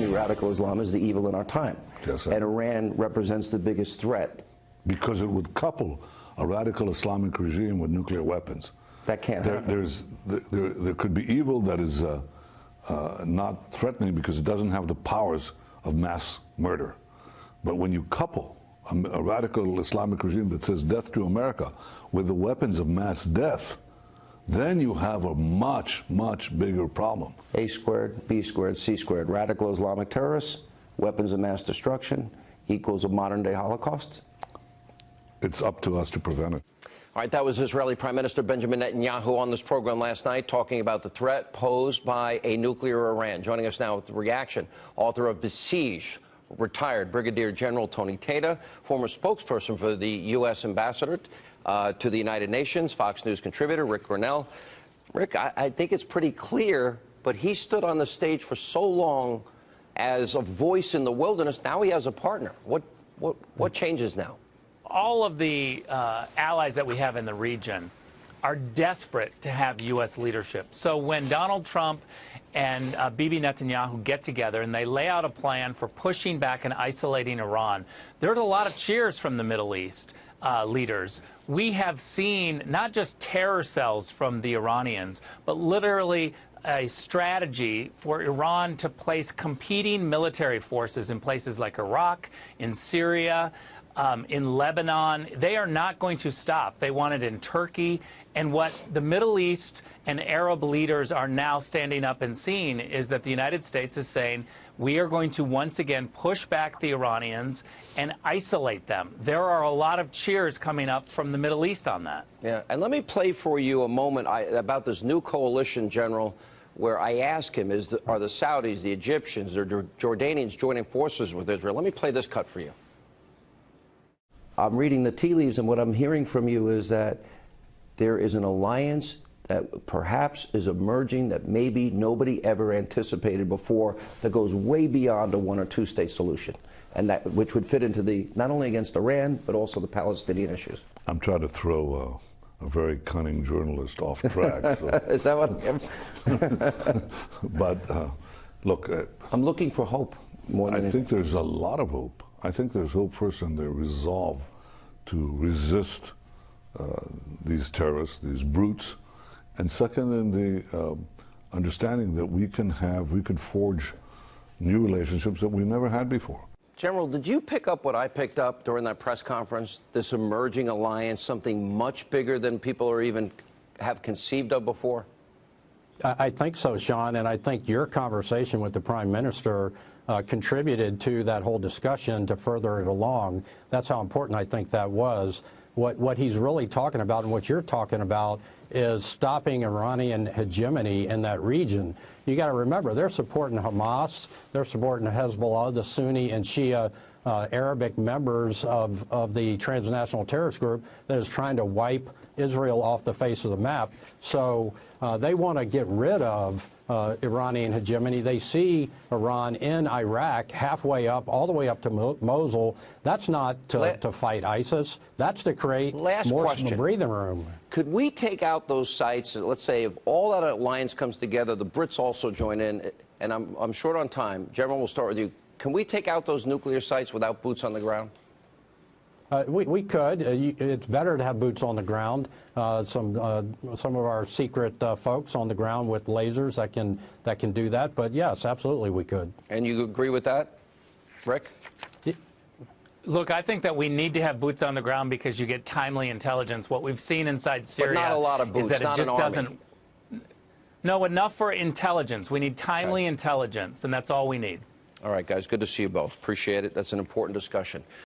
Sunni radical Islam is the evil in our time. Yes, sir. And Iran represents the biggest threat. Because it would couple a radical Islamic regime with nuclear weapons. That can't happen. There could be evil that is not threatening because it doesn't have the powers of mass murder. But when you couple a radical Islamic regime that says death to America with the weapons of mass death, then you have a much, much bigger problem. A squared, B squared, C squared. Radical Islamic terrorists, weapons of mass destruction equals a modern-day Holocaust? It's up to us to prevent it. All right, that was Israeli Prime Minister Benjamin Netanyahu on this program last night talking about the threat posed by a nuclear Iran. Joining us now with the reaction, author of Besiege, retired Brigadier General Tony Tata, former spokesperson for the U.S. ambassador to the United Nations, Fox News contributor Rick Grenell. Rick, I think it's pretty clear, but he stood on the stage for so long as a voice in the wilderness. Now he has a partner. What changes now? All of the allies that we have in the region are desperate to have U.S. leadership. So when Donald Trump and Bibi Netanyahu get together and they lay out a plan for pushing back and isolating Iran, there's a lot of cheers from the Middle East leaders. We have seen not just terror cells from the Iranians, but literally a strategy for Iran to place competing military forces in places like Iraq, in Syria, in Lebanon. They are not going to stop. They want it in Turkey. And what the Middle East and Arab leaders are now standing up and seeing is that the United States is saying, we are going to once again push back the Iranians and isolate them. There are a lot of cheers coming up from the Middle East on that. Yeah, and let me play for you a moment about this new coalition, General, where I ask him, are the Saudis, the Egyptians, the Jordanians joining forces with Israel? Let me play this cut for you. I'm reading the tea leaves, and what I'm hearing from you is that there is an alliance that perhaps is emerging that maybe nobody ever anticipated before, that goes way beyond a one or two state solution, and that which would fit into the not only against Iran but also the Palestinian issues. I'm trying to throw a very cunning journalist off track. So. Is that what? But look, I'm looking for hope more than I think there's a lot of hope. I think there's hope first in their resolve to resist these terrorists, these brutes, and second in the understanding that we can forge new relationships that we never had before. General, did you pick up what I picked up during that press conference, this emerging alliance, something much bigger than people or even have conceived of before? I think so, Sean, and I think your conversation with the Prime Minister contributed to that whole discussion to further it along. That's how important I think that was. What he's really talking about and what you're talking about is stopping Iranian hegemony in that region. You got to remember, they're supporting Hamas, they're supporting Hezbollah, the Sunni and Shia Arabic members of the transnational terrorist group that is trying to wipe Israel off the face of the map. So they want to get rid of Iranian hegemony. They see Iran in Iraq halfway up, all the way up to Mosul. That's not to fight ISIS. That's to create more breathing room. Could we take out those sites? Let's say if all that alliance comes together, the Brits also join in, and I'm short on time. General, we'll start with you. Can we take out those nuclear sites without boots on the ground? We could. It's better to have boots on the ground. Some of our secret folks on the ground with lasers that can do that. But yes, absolutely, we could. And you agree with that, Rick? Look, I think that we need to have boots on the ground because you get timely intelligence. What we've seen inside Syria but not a lot of boots, is that not it just an army. doesn't. No, enough for intelligence. We need timely intelligence, and that's all we need. All right, guys, good to see you both. Appreciate it. That's an important discussion.